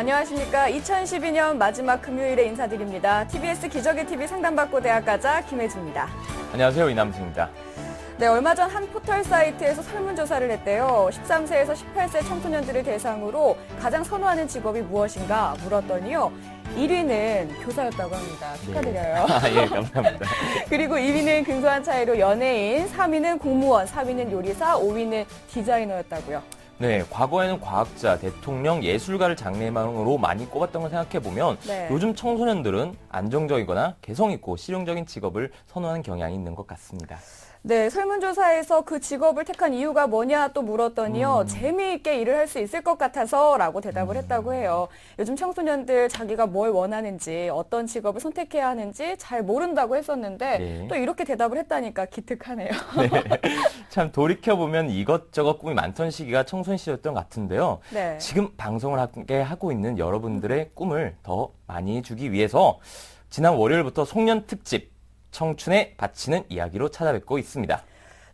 안녕하십니까. 2012년 마지막 금요일에 인사드립니다. TBS 기적의 TV 상담받고 대학가자 김혜지입니다. 안녕하세요. 이남수입니다. 네, 얼마 전 한 포털 사이트에서 설문조사를 했대요. 13세에서 18세 청소년들을 대상으로 가장 선호하는 직업이 무엇인가 물었더니요. 1위는 교사였다고 합니다. 축하드려요. 네. 예, 감사합니다. 그리고 2위는 근소한 차이로 연예인, 3위는 공무원, 4위는 요리사, 5위는 디자이너였다고요. 네, 과거에는 과학자, 대통령, 예술가를 장래희망으로 많이 꼽았던 걸 생각해보면 네. 요즘 청소년들은 안정적이거나 개성있고 실용적인 직업을 선호하는 경향이 있는 것 같습니다. 네, 설문조사에서 그 직업을 택한 이유가 뭐냐 또 물었더니요. 재미있게 일을 할 수 있을 것 같아서 라고 대답을 했다고 해요. 요즘 청소년들 자기가 뭘 원하는지 어떤 직업을 선택해야 하는지 잘 모른다고 했었는데 네. 또 이렇게 대답을 했다니까 기특하네요. 네, 참 돌이켜보면 이것저것 꿈이 많던 시기가 청소년 시절이었던 것 같은데요. 네. 지금 방송을 함께 하고 있는 여러분들의 꿈을 더 많이 주기 위해서 지난 월요일부터 송년 특집 청춘에 바치는 이야기로 찾아뵙고 있습니다.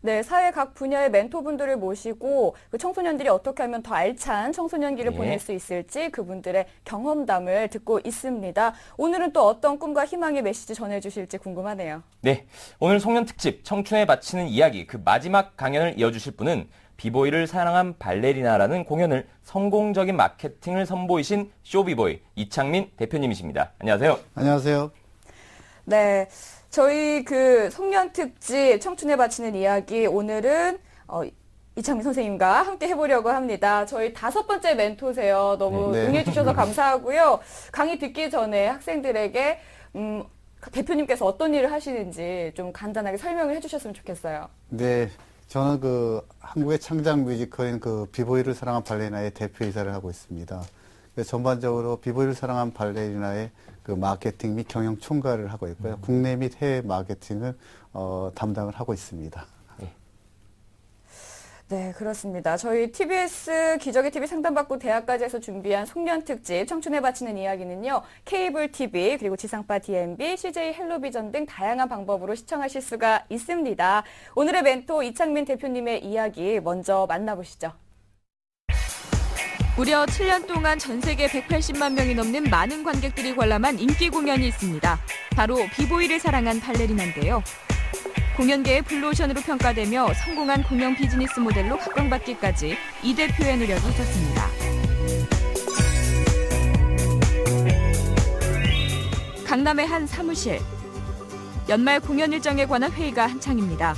네, 사회 각 분야의 멘토분들을 모시고 그 청소년들이 어떻게 하면 더 알찬 청소년기를 네. 보낼 수 있을지 그분들의 경험담을 듣고 있습니다. 오늘은 또 어떤 꿈과 희망의 메시지 전해주실지 궁금하네요. 네, 오늘 송년 특집 청춘에 바치는 이야기 그 마지막 강연을 이어주실 분은 비보이를 사랑한 발레리나라는 공연을 성공적인 마케팅을 선보이신 쇼비보이 이창민 대표님이십니다. 안녕하세요. 안녕하세요. 네, 저희 그 송년 특집 청춘에 바치는 이야기 오늘은 이창민 선생님과 함께 해보려고 합니다. 저희 5번째 멘토세요. 너무 네. 응해주셔서 감사하고요. 강의 듣기 전에 학생들에게 대표님께서 어떤 일을 하시는지 좀 간단하게 설명을 해주셨으면 좋겠어요. 네, 저는 그 한국의 창작 뮤지컬인 그 비보이를 사랑한 발레리나의 대표이사를 하고 있습니다. 그래서 전반적으로 비보이를 사랑한 발레리나의 그 마케팅 및 경영 총괄을 하고 있고요. 국내 및 해외 마케팅을 담당을 하고 있습니다. 네, 그렇습니다. 저희 TBS 기적의 TV 상담받고 대학까지 해서 준비한 송년 특집 청춘에 바치는 이야기는요. 케이블 TV 그리고 지상파 DMB, CJ 헬로비전 등 다양한 방법으로 시청하실 수가 있습니다. 오늘의 멘토 이창민 대표님의 이야기 먼저 만나보시죠. 무려 7년 동안 전 세계 180만 명이 넘는 많은 관객들이 관람한 인기 공연이 있습니다. 바로 비보이를 사랑한 발레리나인데요. 공연계의 블루오션으로 평가되며 성공한 공연 비즈니스 모델로 각광받기까지 이 대표의 노력이 있었습니다. 강남의 한 사무실. 연말 공연 일정에 관한 회의가 한창입니다.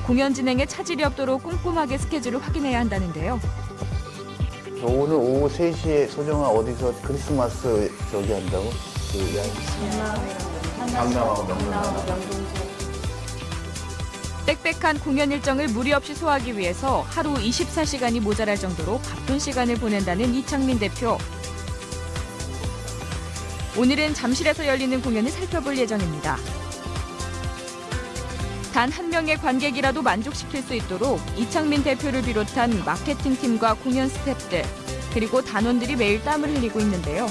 공연 진행에 차질이 없도록 꼼꼼하게 스케줄을 확인해야 한다는데요. 오늘 오후 3시에 소정아 어디서 크리스마스 저기 한다고? 그 이야기. 강남하고 명동. 빽빽한 공연 일정을 무리 없이 소화하기 위해서 하루 24시간이 모자랄 정도로 바쁜 시간을 보낸다는 이창민 대표. 오늘은 잠실에서 열리는 공연을 살펴볼 예정입니다. 단 한 명의 관객이라도 만족시킬 수 있도록 이창민 대표를 비롯한 마케팅팀과 공연 스태프들, 그리고 단원들이 매일 땀을 흘리고 있는데요.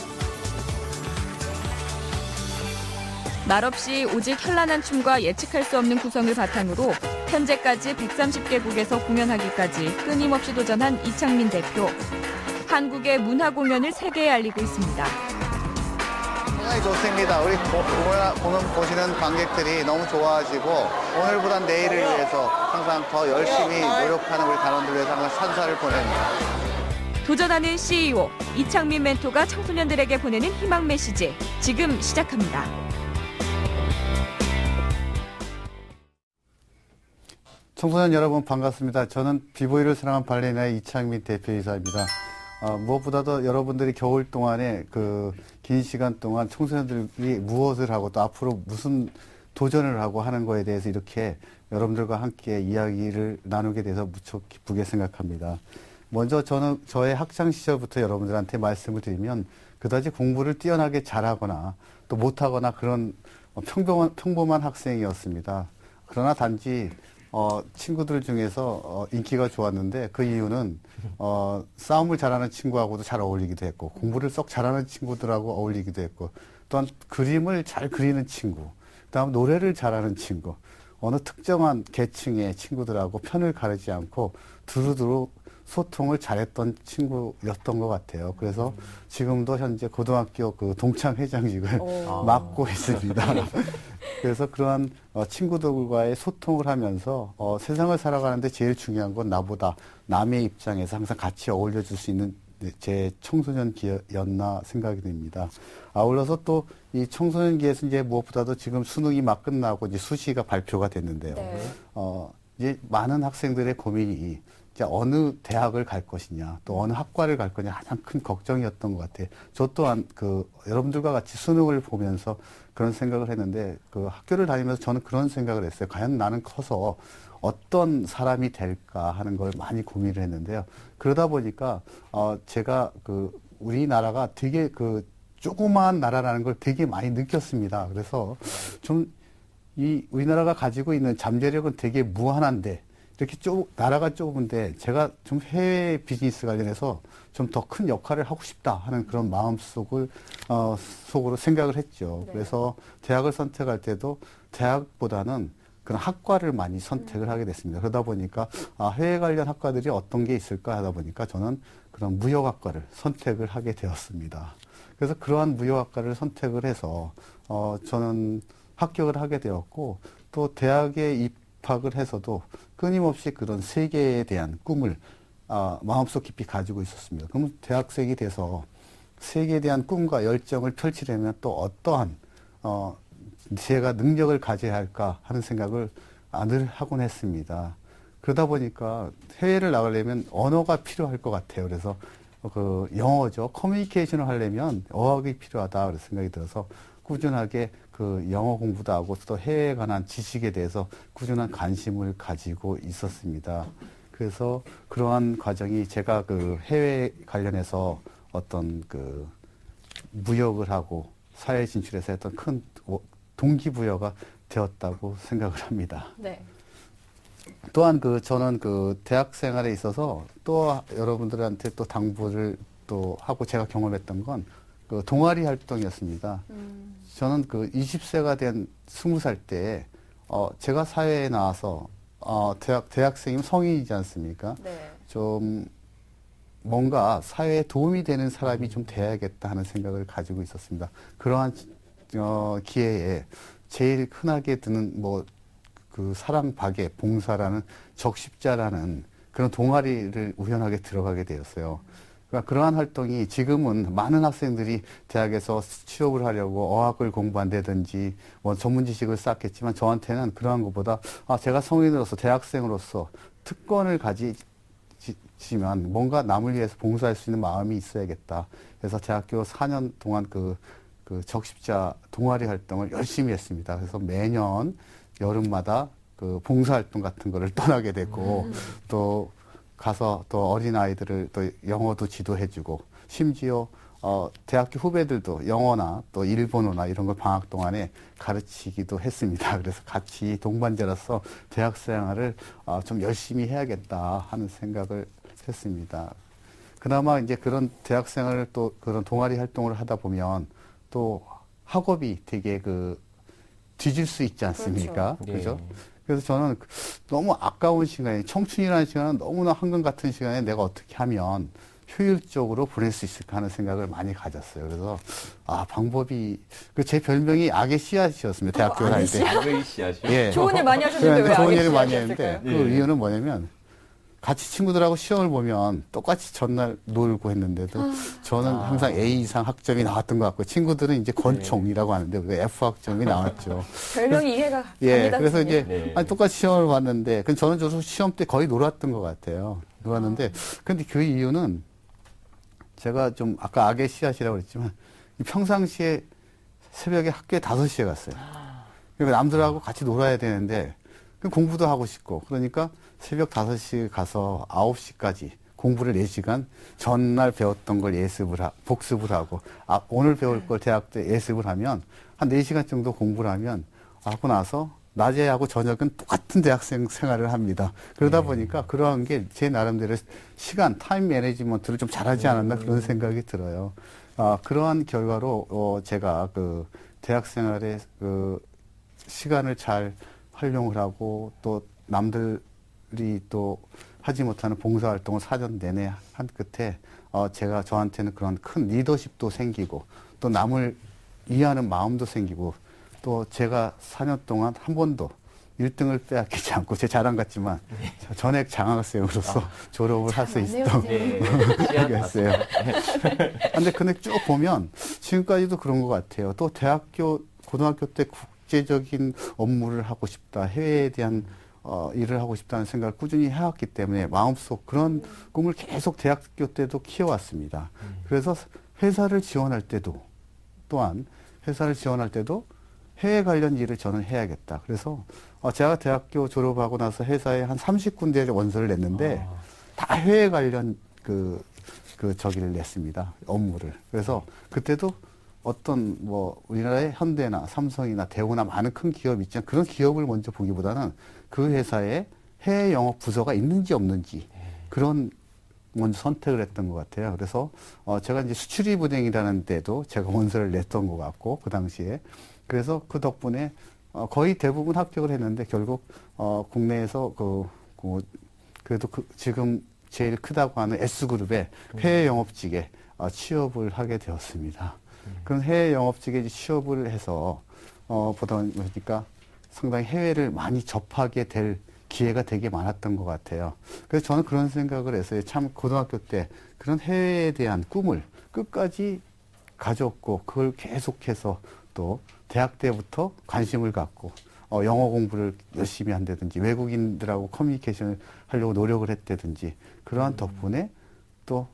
말없이 오직 현란한 춤과 예측할 수 없는 구성을 바탕으로 현재까지 130개국에서 공연하기까지 끊임없이 도전한 이창민 대표. 한국의 문화 공연을 세계에 알리고 있습니다. 상당히 좋습니다. 우리 공연 보시는 관객들이 너무 좋아하시고 오늘보다 내일을 위해서 항상 더 열심히 노력하는 우리 단원들 위해서 항상 찬사를 보냅니다. 도전하는 CEO 이창민 멘토가 청소년들에게 보내는 희망 메시지 지금 시작합니다. 청소년 여러분 반갑습니다. 저는 비보이를 사랑한 발레리나의 이창민 대표이사입니다. 무엇보다도 여러분들이 겨울 동안에 그 긴 시간 동안 청소년들이 무엇을 하고 또 앞으로 무슨 도전을 하고 하는 거에 대해서 이렇게 여러분들과 함께 이야기를 나누게 돼서 무척 기쁘게 생각합니다. 먼저 저는 저의 학창 시절부터 여러분들한테 말씀을 드리면 그다지 공부를 뛰어나게 잘하거나 또 못하거나 그런 평범한 학생이었습니다. 그러나 단지 친구들 중에서 인기가 좋았는데 그 이유는 싸움을 잘하는 친구하고도 잘 어울리기도 했고 공부를 썩 잘하는 친구들하고 어울리기도 했고 또한 그림을 잘 그리는 친구, 그다음 노래를 잘하는 친구, 어느 특정한 계층의 친구들하고 편을 가르지 않고 두루두루 소통을 잘했던 친구였던 것 같아요. 그래서 지금도 현재 고등학교 그 동창 회장직을 맡고 있습니다. 그래서 그러한 친구들과의 소통을 하면서 세상을 살아가는데 제일 중요한 건 나보다 남의 입장에서 항상 같이 어울려줄 수 있는 제 청소년기였나 생각이 됩니다. 아울러서 또 이 청소년기에서 이제 무엇보다도 지금 수능이 막 끝나고 이제 수시가 발표가 됐는데요. 네. 이제 많은 학생들의 고민이 이제 어느 대학을 갈 것이냐, 또 어느 학과를 갈 거냐 가장 큰 걱정이었던 것 같아요. 저 또한 여러분들과 같이 수능을 보면서 그런 생각을 했는데 학교를 다니면서 저는 그런 생각을 했어요. 과연 나는 커서 어떤 사람이 될까 하는 걸 많이 고민을 했는데요. 그러다 보니까 제가 우리나라가 되게 조그마한 나라라는 걸 되게 많이 느꼈습니다. 그래서 좀 우리나라가 가지고 있는 잠재력은 되게 무한한데 이렇게 나라가 좁은데 제가 좀 해외 비즈니스 관련해서 좀 더 큰 역할을 하고 싶다 하는 그런 마음속으로 생각을 했죠. 네. 그래서 대학을 선택할 때도 대학보다는 그런 학과를 많이 선택을 하게 됐습니다. 그러다 보니까 해외 관련 학과들이 어떤 게 있을까 하다 보니까 저는 그런 무역학과를 선택을 하게 되었습니다. 그래서 그러한 무역학과를 선택을 해서 저는 합격을 하게 되었고 또 대학에 입학을 해서도 끊임없이 그런 세계에 대한 꿈을 마음속 깊이 가지고 있었습니다. 그러면 대학생이 돼서 세계에 대한 꿈과 열정을 펼치려면 또 어떠한 제가 능력을 가져야 할까 하는 생각을 늘 하곤 했습니다. 그러다 보니까 해외를 나가려면 언어가 필요할 것 같아요. 그래서 영어죠. 커뮤니케이션을 하려면 어학이 필요하다 그런 생각이 들어서 꾸준하게 영어 공부도 하고 또 해외에 관한 지식에 대해서 꾸준한 관심을 가지고 있었습니다. 그래서 그러한 과정이 제가 해외 관련해서 어떤 무역을 하고 사회 진출해서 했던 큰 동기부여가 되었다고 생각을 합니다. 네. 또한 저는 대학 생활에 있어서 또 여러분들한테 또 당부를 또 하고 제가 경험했던 건 동아리 활동이었습니다. 저는 20세가 된 20살 때 제가 사회에 나와서 대학생이면 성인이지 않습니까? 네. 좀 뭔가 사회에 도움이 되는 사람이 좀 돼야겠다 하는 생각을 가지고 있었습니다. 그러한 기회에 제일 흔하게 드는 사랑박의 봉사라는 적십자라는 그런 동아리를 우연하게 들어가게 되었어요. 그러니까 그러한 활동이 지금은 많은 학생들이 대학에서 취업을 하려고 어학을 공부한다든지 전문 지식을 쌓겠지만 저한테는 그러한 것보다 제가 성인으로서 대학생으로서 특권을 가지지만 뭔가 남을 위해서 봉사할 수 있는 마음이 있어야겠다. 그래서 대학교 4년 동안 그 적십자 동아리 활동을 열심히 했습니다. 그래서 매년 여름마다 봉사활동 같은 거를 떠나게 됐고 또 가서 또 어린아이들을 또 영어도 지도해주고 심지어 대학교 후배들도 영어나 또 일본어나 이런 걸 방학 동안에 가르치기도 했습니다. 그래서 같이 동반자로서 대학 생활을 좀 열심히 해야겠다 하는 생각을 했습니다. 그나마 이제 그런 대학 생활을 또 그런 동아리 활동을 하다 보면 또 학업이 되게 뒤질 수 있지 않습니까? 그렇죠. 그죠? 네. 그래서 저는 너무 아까운 시간이, 청춘이라는 시간은 너무나 황금 같은 시간에 내가 어떻게 하면 효율적으로 보낼 수 있을까 하는 생각을 많이 가졌어요. 그래서, 방법이, 제 별명이 악의 씨앗이었습니다. 대학교 다닐 때. 악의 씨앗이요? 예. 좋은 일 많이 하셨는데 왜 좋은 악의 일을 많이 씨앗이었을까요? 했는데, 그 이유는 뭐냐면, 같이 친구들하고 시험을 보면 똑같이 전날 놀고 했는데도 저는 항상 A 이상 학점이 나왔던 것 같고 친구들은 이제 권총이라고 하는데 우리가 F 학점이 나왔죠. 별명이 이해가 예, 갑니다. 그래서 선생님. 이제 똑같이 시험을 봤는데 저는 시험 때 거의 놀았던 것 같아요. 놀았는데 근데 그 이유는 제가 좀 아까 악의 씨앗이라고 그랬지만 평상시에 새벽에 학교에 5시에 갔어요. 그러니까 남들하고 같이 놀아야 되는데 공부도 하고 싶고 그러니까 새벽 5시에 가서 9시까지 공부를 4시간 전날 배웠던 걸 복습을 하고 오늘 배울 걸 대학 때 예습을 하면 한 4시간 정도 공부를 하고 나서 낮에 하고 저녁은 똑같은 대학생 생활을 합니다. 그러다 보니까 그러한 게 제 나름대로 타임 매니지먼트를 좀 잘하지 않았나 그런 생각이 들어요. 그러한 결과로 제가 대학 생활에 시간을 잘 활용을 하고 또 남들이 또 하지 못하는 봉사활동을 4년 내내 한 끝에 제가 저한테는 그런 큰 리더십도 생기고 또 남을 이해하는 마음도 생기고 또 제가 4년 동안 한 번도 1등을 빼앗기지 않고 제 자랑 같지만 전액 장학생으로서 졸업을 할 수 있었던 모르겠어요. 근데 쭉 보면 지금까지도 그런 것 같아요. 또 고등학교 때 국제적인 업무를 하고 싶다, 해외에 대한 일을 하고 싶다는 생각을 꾸준히 해왔기 때문에 마음속 그런 꿈을 계속 대학교 때도 키워왔습니다. 그래서 회사를 지원할 때도 해외 관련 일을 저는 해야겠다. 그래서 제가 대학교 졸업하고 나서 회사에 한 30군데 원서를 냈는데 다 해외 관련 저기를 냈습니다. 업무를. 그래서 그때도 어떤 우리나라의 현대나 삼성이나 대우나 많은 큰 기업이 있지만 그런 기업을 먼저 보기보다는 그 회사에 해외 영업 부서가 있는지 없는지 그런 먼저 선택을 했던 것 같아요. 그래서 제가 이제 수출입은행이라는 데도 제가 원서를 냈던 것 같고 그 당시에 그래서 그 덕분에 거의 대부분 합격을 했는데 결국 국내에서 그래도 지금 제일 크다고 하는 S그룹의 해외 영업직에 취업을 하게 되었습니다. 그런 해외 영업직에 취업을 해서 보다 보니까 상당히 해외를 많이 접하게 될 기회가 되게 많았던 것 같아요. 그래서 저는 그런 생각을 했어요. 참 고등학교 때 그런 해외에 대한 꿈을 끝까지 가졌고 그걸 계속해서 또 대학 때부터 관심을 갖고 영어 공부를 열심히 한다든지 외국인들하고 커뮤니케이션을 하려고 노력을 했다든지 그러한 덕분에 또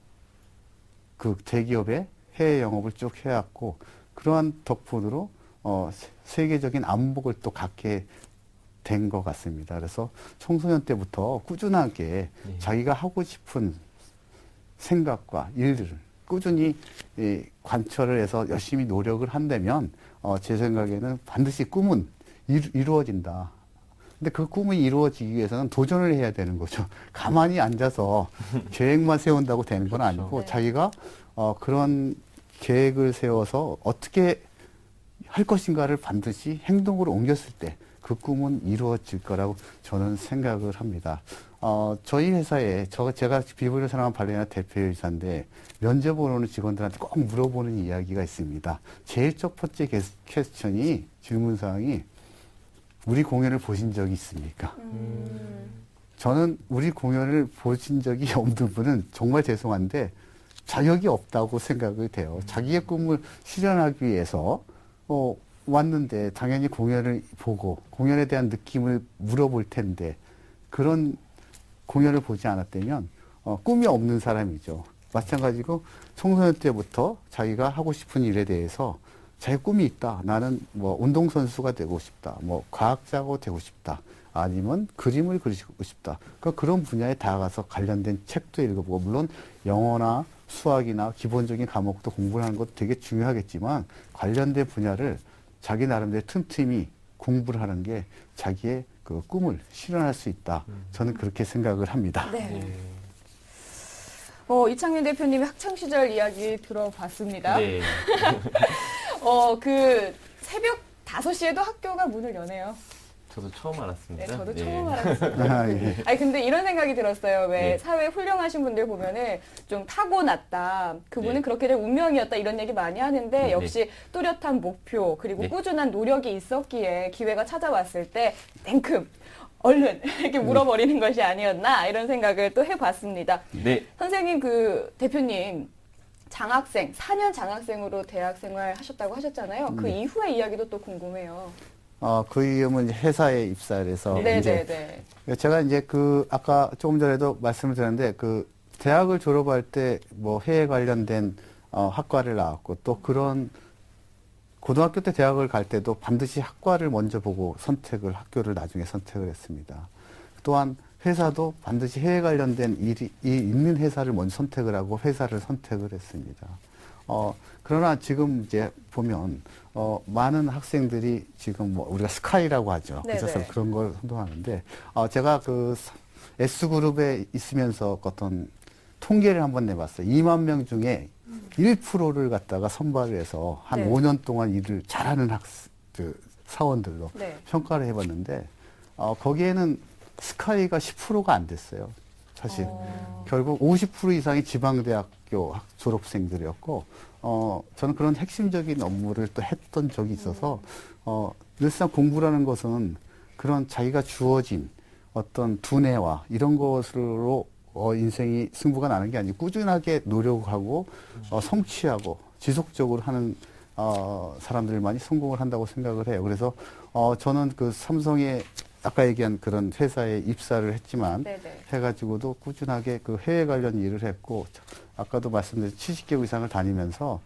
그 대기업의 해외 영업을 쭉 해왔고 그러한 덕분으로 세계적인 안목을 또 갖게 된 것 같습니다. 그래서 청소년 때부터 꾸준하게 자기가 하고 싶은 생각과 일들을 꾸준히 관철을 해서 열심히 노력을 한다면 제 생각에는 반드시 꿈은 이루어진다. 근데 그 꿈이 이루어지기 위해서는 도전을 해야 되는 거죠. 가만히 앉아서 계획만 세운다고 되는 건 아니고 네. 자기가 그런 계획을 세워서 어떻게 할 것인가를 반드시 행동으로 옮겼을 때 그 꿈은 이루어질 거라고 저는 생각을 합니다. 저희 회사에 제가 비보이를 사랑하는 발레리나 대표이사인데 면접을 오는 직원들한테 꼭 물어보는 이야기가 있습니다. 제일 첫 번째 퀘스천이 질문사항이 우리 공연을 보신 적이 있습니까? 저는 우리 공연을 보신 적이 없는 분은 정말 죄송한데 자격이 없다고 생각이 돼요. 자기의 꿈을 실현하기 위해서 왔는데 당연히 공연을 보고 공연에 대한 느낌을 물어볼 텐데 그런 공연을 보지 않았다면 꿈이 없는 사람이죠. 마찬가지고 청소년 때부터 자기가 하고 싶은 일에 대해서 자기 꿈이 있다. 나는 운동선수가 되고 싶다. 과학자가 되고 싶다. 아니면 그림을 그리고 싶다. 그러니까 그런 분야에 다가가서 관련된 책도 읽어보고 물론 영어나 수학이나 기본적인 과목도 공부를 하는 것도 되게 중요하겠지만 관련된 분야를 자기 나름대로 틈틈이 공부를 하는 게 자기의 그 꿈을 실현할 수 있다. 저는 그렇게 생각을 합니다. 네. 이창민 대표님의 학창시절 이야기 들어봤습니다. 네. 그 새벽 5시에도 학교가 문을 여네요. 저도 처음 알았습니다. 네, 저도 처음 알았습니다. 예. 아니, 근데 이런 생각이 들었어요. 왜 네. 사회 훌륭하신 분들 보면은 좀 타고났다. 그분은 네. 그렇게 된 운명이었다. 이런 얘기 많이 하는데 네. 역시 뚜렷한 목표 그리고 네. 꾸준한 노력이 있었기에 기회가 찾아왔을 때 냉큼 얼른 이렇게 물어버리는 것이 아니었나 이런 생각을 또 해봤습니다. 네. 선생님 대표님 장학생 4년 장학생으로 대학 생활 하셨다고 하셨잖아요. 그 이후의 이야기도 또 궁금해요. 그 이후은 회사에 입사를 해서 네네네. 제가 이제 아까 조금 전에도 말씀을 드렸는데 대학을 졸업할 때 해외 관련된 학과를 나왔고 또 그런 고등학교 때 대학을 갈 때도 반드시 학과를 먼저 보고 학교를 나중에 선택을 했습니다. 또한 회사도 반드시 해외 관련된 일이 있는 회사를 먼저 선택을 하고 회사를 선택을 했습니다. 그러나 지금 이제 보면 많은 학생들이 지금 우리가 스카이라고 하죠. 그래서 그런 걸 선동하는데 제가 S그룹에 있으면서 어떤 통계를 한번 내봤어요. 2만 명 중에 1%를 갖다가 선발을 해서 한 네. 5년 동안 일을 잘하는 사원들로 네. 평가를 해봤는데 거기에는 스카이가 10%가 안 됐어요. 사실. 결국 50% 이상이 지방대학교 졸업생들이었고, 저는 그런 핵심적인 업무를 또 했던 적이 있어서, 늘상 공부라는 것은 그런 자기가 주어진 어떤 두뇌와 이런 것으로 인생이 승부가 나는 게 아니고 꾸준하게 노력하고 성취하고 지속적으로 하는 사람들만이 성공을 한다고 생각을 해요. 그래서 저는 그 삼성의 아까 얘기한 그런 회사에 입사를 했지만 네네. 해가지고도 꾸준하게 그 해외 관련 일을 했고 아까도 말씀드린 70개국 이상을 다니면서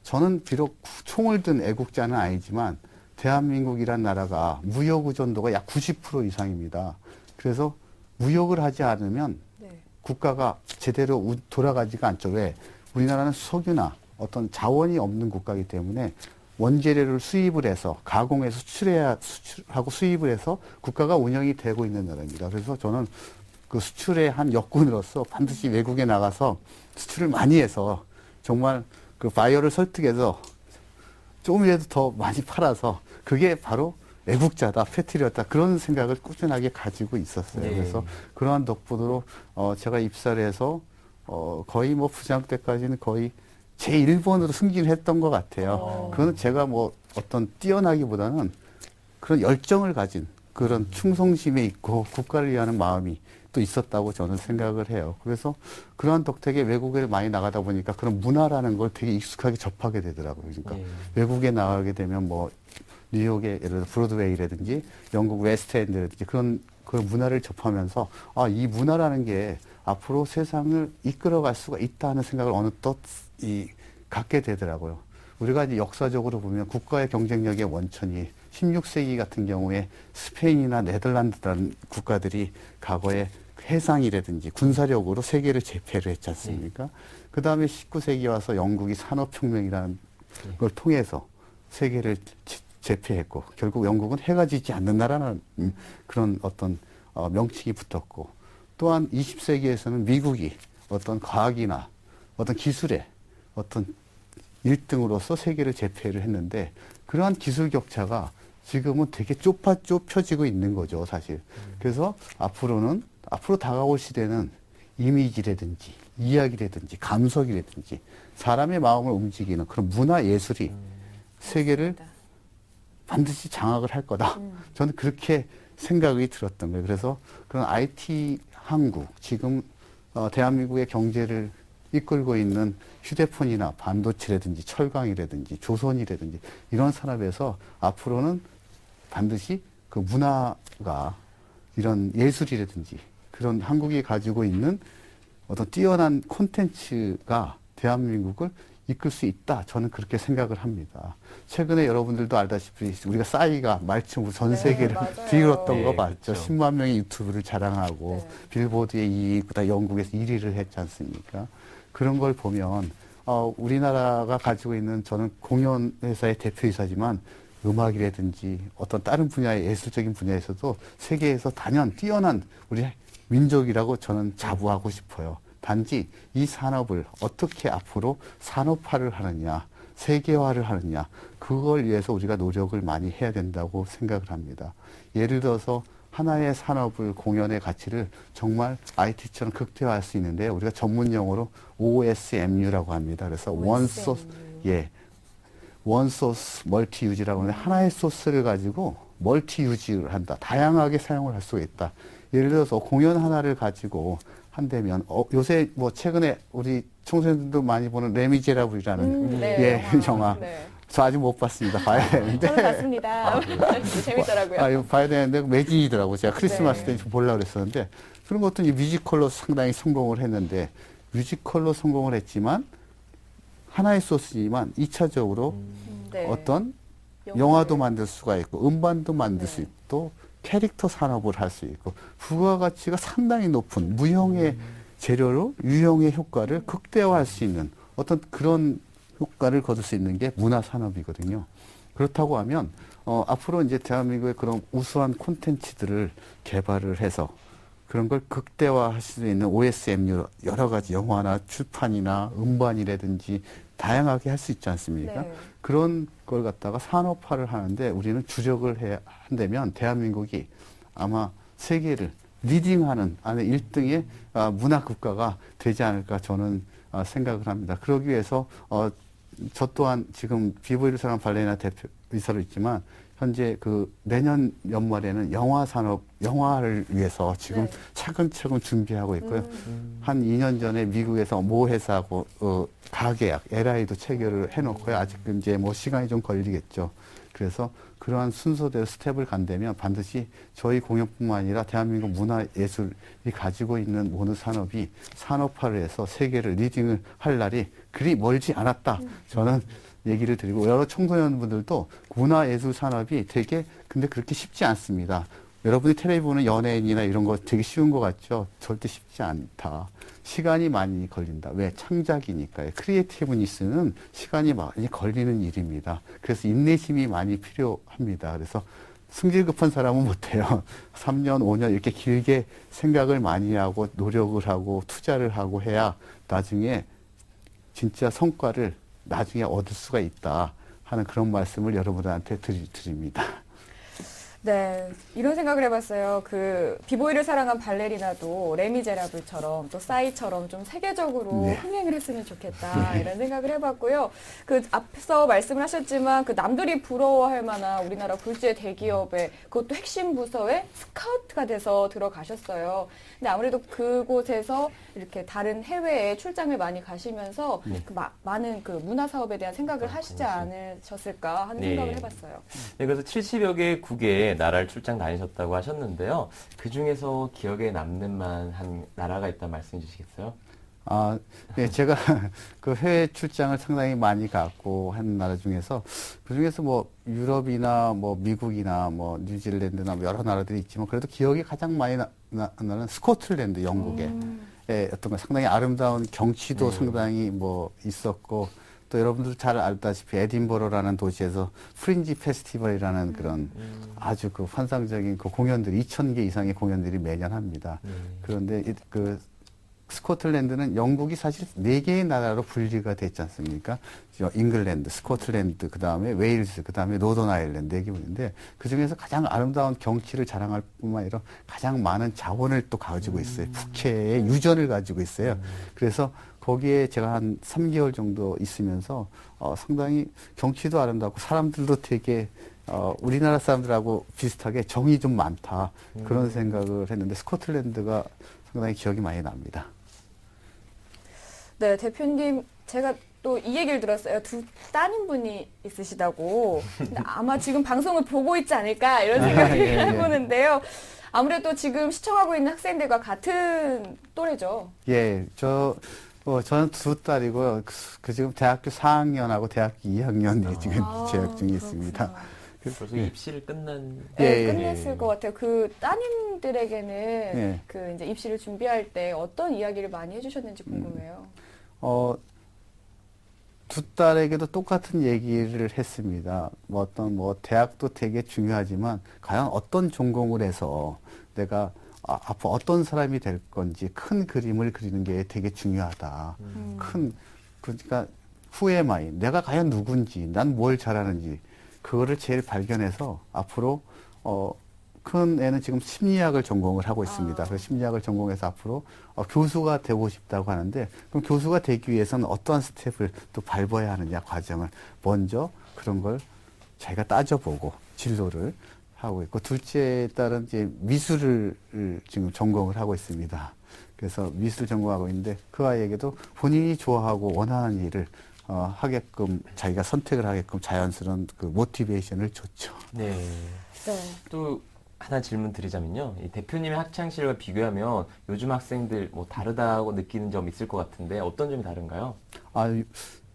저는 비록 총을 든 애국자는 아니지만 대한민국이란 나라가 무역 의존도가 약 90% 이상입니다. 그래서 무역을 하지 않으면 네. 국가가 제대로 돌아가지가 않죠. 왜? 우리나라는 석유나 어떤 자원이 없는 국가이기 때문에 원재료를 수입을 해서 가공해서 수출하고 수입을 해서 국가가 운영이 되고 있는 나라입니다. 그래서 저는 그 수출의 한 역군으로서 반드시 외국에 나가서 수출을 많이 해서 정말 그 바이어를 설득해서 조금이라도 더 많이 팔아서 그게 바로 애국자다, 패트리어트다 그런 생각을 꾸준하게 가지고 있었어요. 네. 그래서 그러한 덕분으로 제가 입사를 해서 거의 뭐 부장 때까지는 거의 제 1번으로 승진을 했던 것 같아요. 그거는 제가 뭐 어떤 뛰어나기보다는 그런 열정을 가진 그런 충성심에 있고 국가를 위하는 마음이 또 있었다고 저는 생각을 해요. 그래서 그러한 덕택에 외국에 많이 나가다 보니까 그런 문화라는 걸 되게 익숙하게 접하게 되더라고요. 그러니까 네. 외국에 나가게 되면 뭐 뉴욕의 예를 들어 브로드웨이라든지 영국 웨스트엔드라든지 그런 그 문화를 접하면서 아, 이 문화라는 게 앞으로 세상을 이끌어갈 수가 있다는 생각을 어느덧 갖게 되더라고요. 우리가 이제 역사적으로 보면 국가의 경쟁력의 원천이 16세기 같은 경우에 스페인이나 네덜란드라는 국가들이 과거에 해상이라든지 군사력으로 세계를 제패를 했지 않습니까? 그 다음에 19세기 와서 영국이 산업혁명이라는 걸 통해서 세계를 제패했고 결국 영국은 해가 지지 않는 나라는 그런 어떤 명칭이 붙었고 또한 20세기에서는 미국이 어떤 과학이나 어떤 기술에 어떤 1등으로서 세계를 제패를 했는데 그러한 기술 격차가 지금은 되게 좁혀지고 있는 거죠, 사실. 그래서 앞으로 다가올 시대는 이미지라든지 이야기라든지 감성이라든지 사람의 마음을 움직이는 그런 문화 예술이 세계를 반드시 장악을 할 거다. 저는 그렇게 생각이 들었던 거예요. 그래서 그런 IT 한국, 지금 대한민국의 경제를 이끌고 있는 휴대폰이나 반도체라든지 철강이라든지 조선이라든지 이런 산업에서 앞으로는 반드시 그 문화가 이런 예술이라든지 그런 한국이 가지고 있는 어떤 뛰어난 콘텐츠가 대한민국을 이끌 수 있다. 저는 그렇게 생각을 합니다. 최근에 여러분들도 알다시피 우리가 싸이가 말씀으로 전 세계를 맞아요. 뒤흔었던 거 네, 봤죠. 그렇죠. 10만 명의 유튜브를 자랑하고 네. 빌보드에 2위, 그다음 영국에서 1위를 했지 않습니까? 그런 걸 보면 우리나라가 가지고 있는 저는 공연 회사의 대표이사지만 음악이라든지 어떤 다른 분야의 예술적인 분야에서도 세계에서 단연 뛰어난 우리 민족이라고 저는 자부하고 싶어요. 단지 이 산업을 어떻게 앞으로 산업화를 하느냐, 세계화를 하느냐, 그걸 위해서 우리가 노력을 많이 해야 된다고 생각을 합니다. 예를 들어서 하나의 산업을, 공연의 가치를 정말 IT처럼 극대화할 수 있는데 우리가 전문 용어로 OSMU라고 합니다. 그래서 원 소스 멀티 유즈라고 하는데 하나의 소스를 가지고 멀티 유즈를 한다. 다양하게 사용을 할 수가 있다. 예를 들어서 공연 하나를 가지고 한다면 요새 뭐 최근에 우리 청소년들도 많이 보는 레미제라블이라는 네, 영화. 네. 저 아직 못 봤습니다. 봐야 되는데. 저는 봤습니다. 재밌더라고요. 이거 봐야 되는데 매진이더라고요. 제가 크리스마스 네. 때 좀 보려고 그랬었는데 그런 것도 이 뮤지컬로 상당히 성공을 했는데 뮤지컬로 성공을 했지만 하나의 소스지만 2차적으로 네. 어떤 영화를. 영화도 만들 수가 있고 음반도 만들 수 네. 있고 또 캐릭터 산업을 할 수 있고 부가가치가 상당히 높은 무형의 재료로 유형의 효과를 극대화할 수 있는 어떤 그런 효과를 거둘 수 있는 게 문화 산업이거든요. 그렇다고 하면 앞으로 이제 대한민국의 그런 우수한 콘텐츠들을 개발을 해서 그런 걸 극대화할 수 있는 OSMU 여러 가지 영화나 출판이나 음반이라든지 다양하게 할 수 있지 않습니까? 네. 그런 걸 갖다가 산업화를 하는데 우리는 주력을 한다면 대한민국이 아마 세계를 리딩하는 안에 1등의 문화 국가가 되지 않을까 저는 생각을 합니다. 그러기 위해서 저 또한 지금 비보이를 사랑하는 발레리나 대표이사로 있지만 현재 그 내년 연말에는 영화를 위해서 지금 네. 차근차근 준비하고 있고요. 한 2년 전에 미국에서 모 회사하고 가계약 LI도 체결을 해놓고요. 아직 이제 뭐 시간이 좀 걸리겠죠. 그래서 그러한 순서대로 스텝을 간다면 반드시 저희 공연뿐만 아니라 대한민국 문화예술이 가지고 있는 모든 산업이 산업화를 해서 세계를 리딩을 할 날이 그리 멀지 않았다. 저는 얘기를 드리고 여러 청소년분들도 문화예술 산업이 되게 근데 그렇게 쉽지 않습니다. 여러분이 텔레비 보는 연예인이나 이런 거 되게 쉬운 것 같죠? 절대 쉽지 않다. 시간이 많이 걸린다. 왜? 창작이니까요. 크리에이티브니스는 시간이 많이 걸리는 일입니다. 그래서 인내심이 많이 필요합니다. 그래서 승질 급한 사람은 못해요. 3년, 5년 이렇게 길게 생각을 많이 하고 노력을 하고 투자를 하고 해야 나중에 진짜 성과를 나중에 얻을 수가 있다 하는 그런 말씀을 여러분들한테 드립니다. 네, 이런 생각을 해봤어요. 그 비보이를 사랑한 발레리나도 레미제라블처럼 또 싸이처럼 좀 세계적으로 네. 흥행을 했으면 좋겠다 이런 생각을 해봤고요. 그 앞서 말씀을 하셨지만 그 남들이 부러워할 만한 우리나라 굴지의 대기업에 그것도 핵심 부서에 스카우트가 돼서 들어가셨어요. 근데 아무래도 그곳에서 이렇게 다른 해외에 출장을 많이 가시면서 그 많은 그 문화 사업에 대한 생각을 하시지 않으셨을까 하는 네. 생각을 해봤어요. 네, 그래서 70여 개 국에 나라를 출장 다니셨다고 하셨는데요. 그 중에서 기억에 남는 만한 나라가 있다면 말씀해 주시겠어요? 네, 제가 그 해외 출장을 상당히 많이 갔고 한 나라 중에서 그 중에서 뭐 유럽이나 뭐 미국이나 뭐 뉴질랜드나 뭐 여러 나라들이 있지만 그래도 기억이 가장 많이 나는 스코틀랜드, 영국의 어떤 거 상당히 아름다운 경치도 상당히 뭐 있었고 또 여러분들 잘 알다시피 에딘버러라는 도시에서 프린지 페스티벌이라는 그런 아주 그 환상적인 그 공연들이 2,000개 이상의 공연들이 매년 합니다. 그런데 그 스코틀랜드는 영국이 사실 4개의 나라로 분리가 됐지 않습니까? 잉글랜드, 스코틀랜드, 그 다음에 웨일스, 그 다음에 노던 아일랜드 4개인데 그 중에서 가장 아름다운 경치를 자랑할 뿐만 아니라 가장 많은 자원을 또 가지고 있어요. 국회의 유전을 가지고 있어요. 그래서 거기에 제가 한 3개월 정도 있으면서 상당히 경치도 아름답고 사람들도 되게 우리나라 사람들하고 비슷하게 정이 좀 많다. 그런 생각을 했는데 스코틀랜드가 상당히 기억이 많이 납니다. 네, 대표님, 제가 또 이 얘기를 들었어요. 2 따님분이 있으시다고. 근데 아마 지금 방송을 보고 있지 않을까 이런 생각을 예, 예. 해보는데요. 아무래도 지금 시청하고 있는 학생들과 같은 또래죠. 예, 저는 2 딸이고요. 그 지금 대학교 4학년하고 대학교 2학년에 지금 재학 중에 있습니다. 벌써 입시를 끝난. 네, 예, 끝냈을 것 같아요. 그 따님들에게는 예. 그 이제 입시를 준비할 때 어떤 이야기를 많이 해주셨는지 궁금해요. 2 딸에게도 똑같은 얘기를 했습니다. 뭐 대학도 되게 중요하지만 과연 어떤 전공을 해서 내가 앞으로 어떤 사람이 될 건지 큰 그림을 그리는 게 되게 중요하다. 그러니까 후에마인 내가 과연 누군지, 난 뭘 잘하는지 그거를 제일 발견해서 앞으로 큰 애는 지금 심리학을 전공을 하고 있습니다. 그래서 심리학을 전공해서 앞으로 교수가 되고 싶다고 하는데 그럼 교수가 되기 위해서는 어떠한 스텝을 또 밟아야 하느냐 과정을 먼저 그런 걸 자기가 따져보고 진로를 하고 있고 둘째 딸은 이제 미술을 지금 전공을 하고 있습니다. 그래서 미술 전공하고 있는데 그 아이에게도 본인이 좋아하고 원하는 일을 하게끔 자기가 선택을 하게끔 자연스러운 그 모티베이션을 줬죠. 네. 네. 또 하나 질문 드리자면요. 이 대표님의 학창 시절과 비교하면 요즘 학생들 뭐 다르다고 느끼는 점 있을 것 같은데 어떤 점이 다른가요?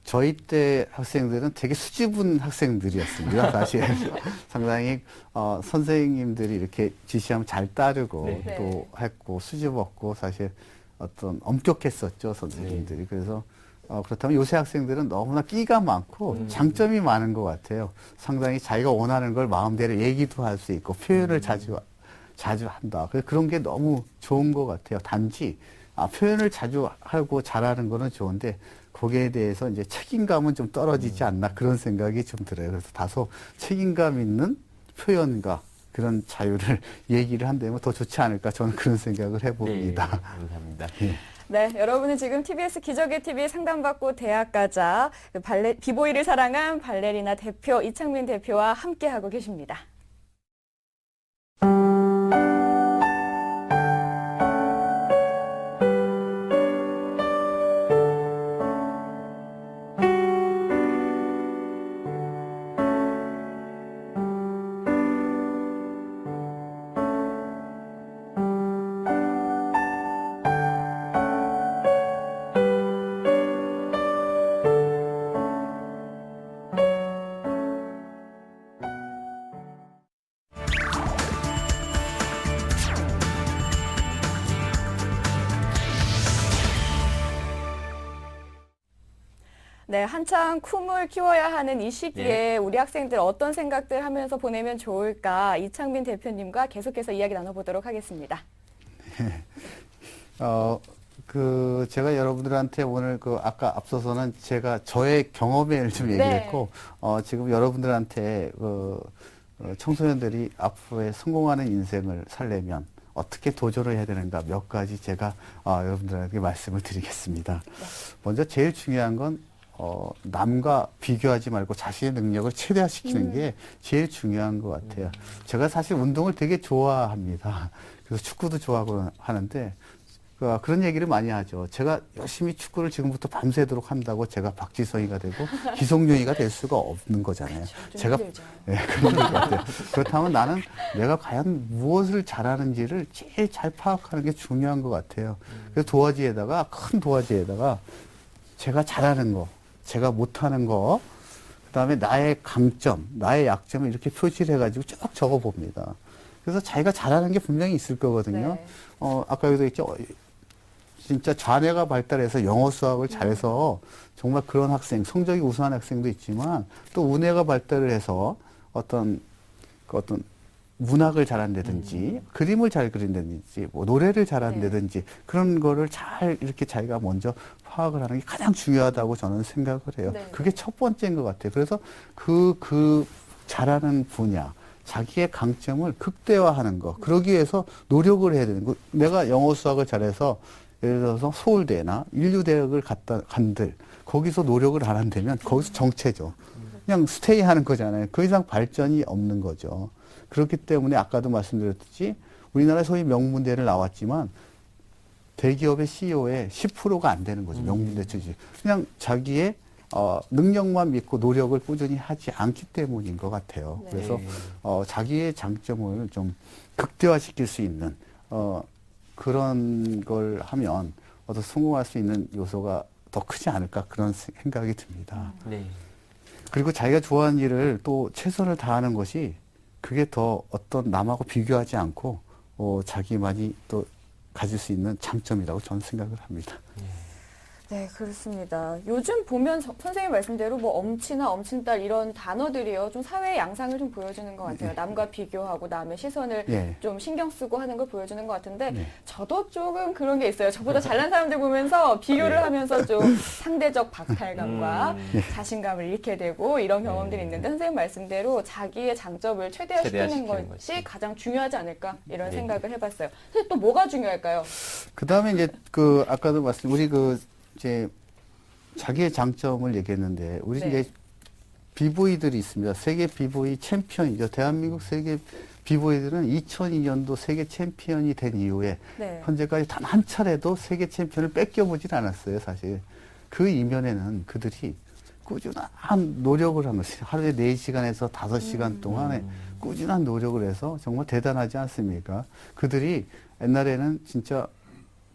저희 때 학생들은 되게 수줍은 학생들이었습니다. 사실 상당히 선생님들이 이렇게 지시하면 잘 따르고 네. 또 했고 수줍었고 사실 어떤 엄격했었죠 선생님들이. 그래서 그렇다면 요새 학생들은 너무나 끼가 많고 장점이 많은 것 같아요. 상당히 자기가 원하는 걸 마음대로 얘기도 할 수 있고 표현을 자주 한다. 그런 게 너무 좋은 것 같아요. 단지 표현을 자주 하고 잘하는 거는 좋은데 거기에 대해서 이제 책임감은 좀 떨어지지 않나 그런 생각이 좀 들어요. 그래서 다소 책임감 있는 표현과 그런 자유를 얘기를 한다면 더 좋지 않을까 저는 그런 생각을 해봅니다. 네, 감사합니다. 네, 여러분은 지금 TBS 기적의 TV 상담받고 대학 가자 비보이를 사랑한 발레리나 대표 이창민 대표와 함께하고 계십니다. 네, 한창 쿰을 키워야 하는 이 시기에 우리 학생들 어떤 생각들 하면서 보내면 좋을까? 이창민 대표님과 계속해서 이야기 나눠보도록 하겠습니다. 제가 여러분들한테 오늘 아까 앞서서는 제가 저의 경험을 좀 얘기했고, 지금 여러분들한테 청소년들이 앞으로의 성공하는 인생을 살려면 어떻게 도전을 해야 되는가 몇 가지 제가 여러분들에게 말씀을 드리겠습니다. 먼저 제일 중요한 건 남과 비교하지 말고 자신의 능력을 최대화시키는 게 제일 중요한 것 같아요. 제가 사실 운동을 되게 좋아합니다. 그래서 축구도 좋아하고 하는데 그런 얘기를 많이 하죠. 제가 열심히 축구를 지금부터 밤새도록 한다고 제가 박지성이가 되고 기성용이가 될 수가 없는 거잖아요. 제가 그런 것 같아요. 그렇다면 나는 내가 과연 무엇을 잘하는지를 제일 잘 파악하는 게 중요한 것 같아요. 그래서 도화지에다가 큰 도화지에다가 제가 잘하는 거, 제가 못하는 거, 그 다음에 나의 강점, 나의 약점을 이렇게 표시를 해가지고 쭉 적어봅니다. 그래서 자기가 잘하는 게 분명히 있을 거거든요. 네. 아까 여기도 있죠. 진짜 좌뇌가 발달해서 영어 수학을 잘해서 정말 그런 학생, 성적이 우수한 학생도 있지만 또 우뇌가 발달을 해서 어떤 문학을 잘한다든지 그림을 잘 그린다든지 뭐 노래를 잘한다든지 그런 거를 잘 이렇게 자기가 먼저 파악을 하는 게 가장 중요하다고 저는 생각을 해요. 네. 그게 첫 번째인 것 같아요. 그래서 그 잘하는 분야, 자기의 강점을 극대화하는 거. 그러기 위해서 노력을 해야 되는 거. 내가 영어 수학을 잘해서 예를 들어서 서울대나 인류대학을 간들 거기서 노력을 안 한다면 거기서 정체죠. 그냥 스테이 하는 거잖아요. 그 이상 발전이 없는 거죠. 그렇기 때문에 아까도 말씀드렸듯이 우리나라에 소위 명문대를 나왔지만 대기업의 CEO의 10%가 안 되는 거죠. 명문대 취직. 그냥 자기의 능력만 믿고 노력을 꾸준히 하지 않기 때문인 것 같아요. 네. 그래서 자기의 장점을 좀 극대화시킬 수 있는 그런 걸 하면 성공할 수 있는 요소가 더 크지 않을까 그런 생각이 듭니다. 네. 그리고 자기가 좋아하는 일을 또 최선을 다하는 것이 그게 더 어떤 남하고 비교하지 않고 자기만이 또 가질 수 있는 장점이라고 저는 생각을 합니다. 네, 그렇습니다. 요즘 보면 선생님 말씀대로 뭐 엄치나 엄친딸 이런 단어들이요. 좀 사회의 양상을 좀 보여주는 것 같아요. 남과 비교하고 남의 시선을 좀 신경 쓰고 하는 걸 보여주는 것 같은데 저도 조금 그런 게 있어요. 저보다 잘난 사람들 보면서 비교를 하면서 좀 상대적 박탈감과 자신감을 잃게 되고 이런 경험들이 있는데 선생님 말씀대로 자기의 장점을 최대화시키는 것이 가장 중요하지 않을까 이런 생각을 해봤어요. 선생님 또 뭐가 중요할까요? 그 다음에 이제 아까도 우리 이제 자기의 장점을 얘기했는데 우리 이제 비보이들이 있습니다. 세계 비보이 챔피언이죠. 대한민국 세계 비보이들은 2002년도 세계 챔피언이 된 이후에 현재까지 단 한 차례도 세계 챔피언을 뺏겨보질 않았어요. 사실 그 이면에는 그들이 꾸준한 노력을 한 것이 하루에 4시간에서 5시간 동안에 꾸준한 노력을 해서 정말 대단하지 않습니까? 그들이 옛날에는 진짜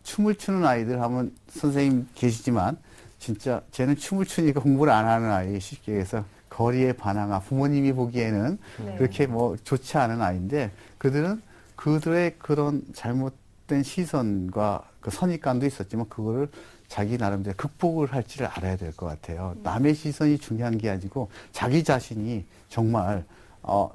춤을 추는 아이들 하면 선생님 계시지만 진짜 쟤는 춤을 추니까 공부를 안 하는 아이 쉽게 해서 거리의 반항아 부모님이 보기에는 그렇게 뭐 좋지 않은 아이인데 그들의 그런 잘못된 시선과 그 선입관도 있었지만 그거를 자기 나름대로 극복을 할지를 알아야 될 것 같아요. 남의 시선이 중요한 게 아니고 자기 자신이 정말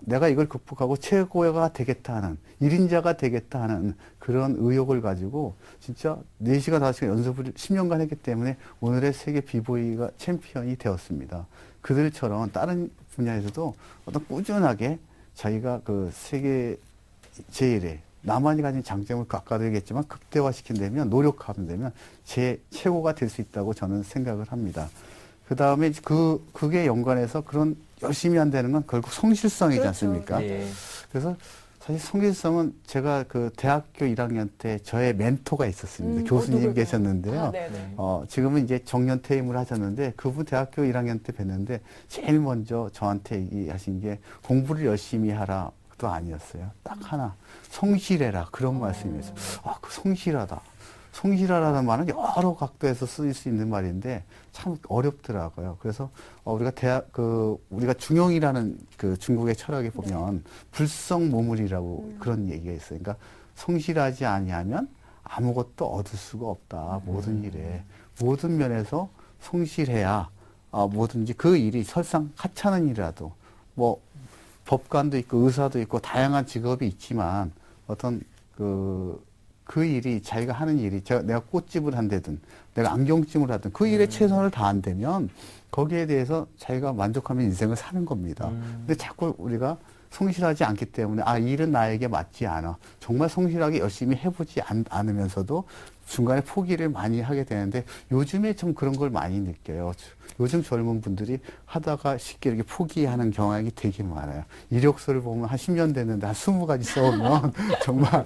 내가 이걸 극복하고 최고가 되겠다 하는, 1인자가 되겠다 하는 그런 의욕을 가지고 진짜 4시간, 5시간 연습을 10년간 했기 때문에 오늘의 세계 비보이가 챔피언이 되었습니다. 그들처럼 다른 분야에서도 꾸준하게 자기가 그 세계 제일의 나만이 가진 장점을 아까도 얘기했지만 극대화시킨다면 노력하면 되면 최고가 될 수 있다고 저는 생각을 합니다. 그 다음에 그게 연관해서 그런 열심히 한다는 건 결국 성실성이지 그렇죠. 않습니까? 예. 그래서 사실 성실성은 제가 그 대학교 1학년 때 저의 멘토가 있었습니다. 교수님 누굴까요? 계셨는데요. 아, 네네. 지금은 이제 정년 퇴임을 하셨는데 그분 대학교 1학년 때 뵀는데 제일 먼저 저한테 얘기하신 게 공부를 열심히 하라. 도 아니었어요. 딱 하나. 성실해라. 그런 말씀이었어요. 그 성실하다. 성실하라는 말은 여러 각도에서 쓰일 수 있는 말인데 참 어렵더라고요. 그래서 우리가 중용이라는 그 중국의 철학에 보면 불성모물이라고 그런 얘기가 있어요. 그러니까 성실하지 아니하면 아무것도 얻을 수가 없다. 모든 일에. 모든 면에서 성실해야 뭐든지 그 일이 설상 하찮은 일이라도 뭐 법관도 있고 의사도 있고 다양한 직업이 있지만 어떤 그 일이 자기가 하는 일이 내가 꽃집을 한다든 내가 안경찜을 하든 그 일에 최선을 다한다면 거기에 대해서 자기가 만족하면 인생을 사는 겁니다. 근데 자꾸 우리가 성실하지 않기 때문에 이 일은 나에게 맞지 않아. 정말 성실하게 열심히 해보지 않으면서도 중간에 포기를 많이 하게 되는데 요즘에 좀 그런 걸 많이 느껴요. 요즘 젊은 분들이 하다가 쉽게 이렇게 포기하는 경향이 되게 많아요. 이력서를 보면 한 10년 됐는데 한 20가지 써오면 정말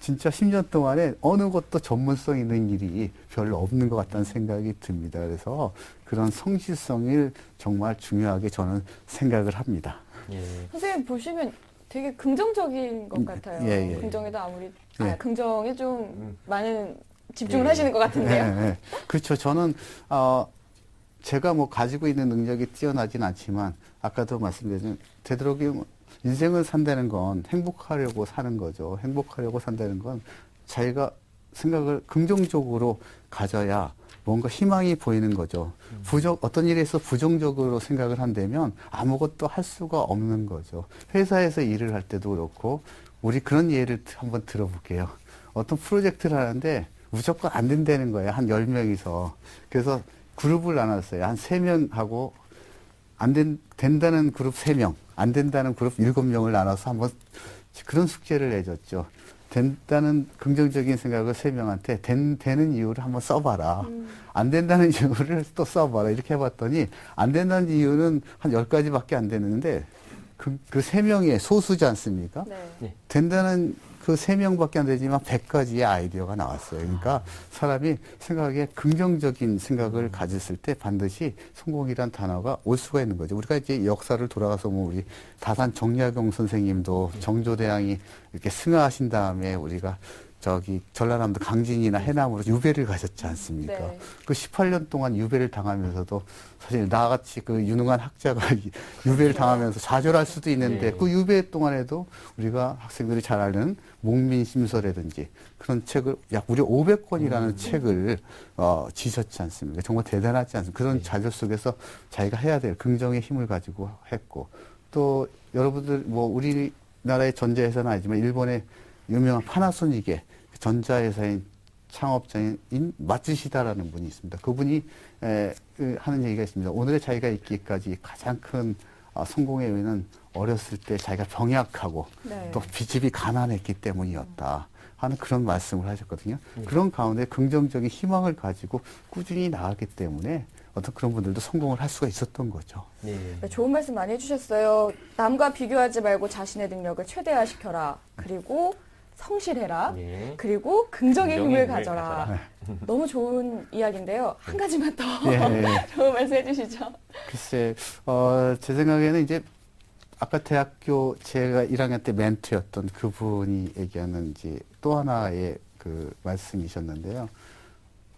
진짜 10년 동안에 어느 것도 전문성 있는 일이 별로 없는 것 같다는 생각이 듭니다. 그래서 그런 성실성을 정말 중요하게 저는 생각을 합니다. 예. 선생님 보시면 되게 긍정적인 것 같아요. 예, 예. 긍정에도 아무리 예. 긍정에 좀 많은 집중을 예. 하시는 것 같은데요. 네, 그렇죠. 저는 제가 뭐 가지고 있는 능력이 뛰어나진 않지만 아까도 말씀드린 되도록이면 인생을 산다는 건 행복하려고 사는 거죠. 행복하려고 산다는 건 자기가 생각을 긍정적으로 가져야 뭔가 희망이 보이는 거죠. 어떤 일에서 부정적으로 생각을 한다면 아무것도 할 수가 없는 거죠. 회사에서 일을 할 때도 그렇고 우리 그런 예를 한번 들어볼게요. 어떤 프로젝트를 하는데 무조건 안 된다는 거예요. 한 10명이서. 그래서 그룹을 나눴어요. 한 3명하고 된다는 그룹 3명, 안 된다는 그룹 7명을 나눠서 한번 그런 숙제를 내줬죠. 된다는 긍정적인 생각을 3명한테 되는 이유를 한번 써봐라. 안 된다는 이유를 또 써봐라. 이렇게 해봤더니 안 된다는 이유는 한 10가지밖에 안 되는데 그 3명의 소수지 않습니까? 네. 된다는 그 3명밖에 안 되지만 100가지의 아이디어가 나왔어요. 그러니까 사람이 생각에 긍정적인 생각을 가졌을 때 반드시 성공이란 단어가 올 수가 있는 거죠. 우리가 이제 역사를 돌아가서 뭐 우리 다산 정약용 선생님도 정조대왕이 이렇게 승하하신 다음에 우리가 전라남도 강진이나 해남으로 유배를 가셨지 않습니까? 네. 그 18년 동안 유배를 당하면서도 사실 나같이 그 유능한 학자가 유배를 당하면서 좌절할 수도 있는데 네. 그 유배 동안에도 우리가 학생들이 잘 아는 목민심서라든지 그런 책을 약 무려 500권이라는 책을 지셨지 않습니까? 정말 대단하지 않습니까? 그런 좌절 속에서 자기가 해야 될 긍정의 힘을 가지고 했고 또 여러분들 뭐 우리나라의 전자회사는 아니지만 일본의 유명한 파나소닉의 전자회사인 창업자인 마츠시다라는 분이 있습니다. 그분이 하는 얘기가 있습니다. 오늘의 자기가 있기까지 가장 큰 성공의 요인은 어렸을 때 자기가 병약하고 네. 또 집이 가난했기 때문이었다 하는 그런 말씀을 하셨거든요. 그런 가운데 긍정적인 희망을 가지고 꾸준히 나갔기 때문에 어떤 그런 분들도 성공을 할 수가 있었던 거죠. 예. 네, 좋은 말씀 많이 해주셨어요. 남과 비교하지 말고 자신의 능력을 최대화시켜라. 그리고 성실해라. 예. 그리고 긍정의 힘을 힘을 가져라. 너무 좋은 이야기인데요. 한 가지만 더 예. 좋은 말씀 해주시죠. 글쎄, 제 생각에는 이제 아까 대학교 제가 1학년 때 멘토였던 그분이 얘기하는 이제 또 하나의 그 말씀이셨는데요.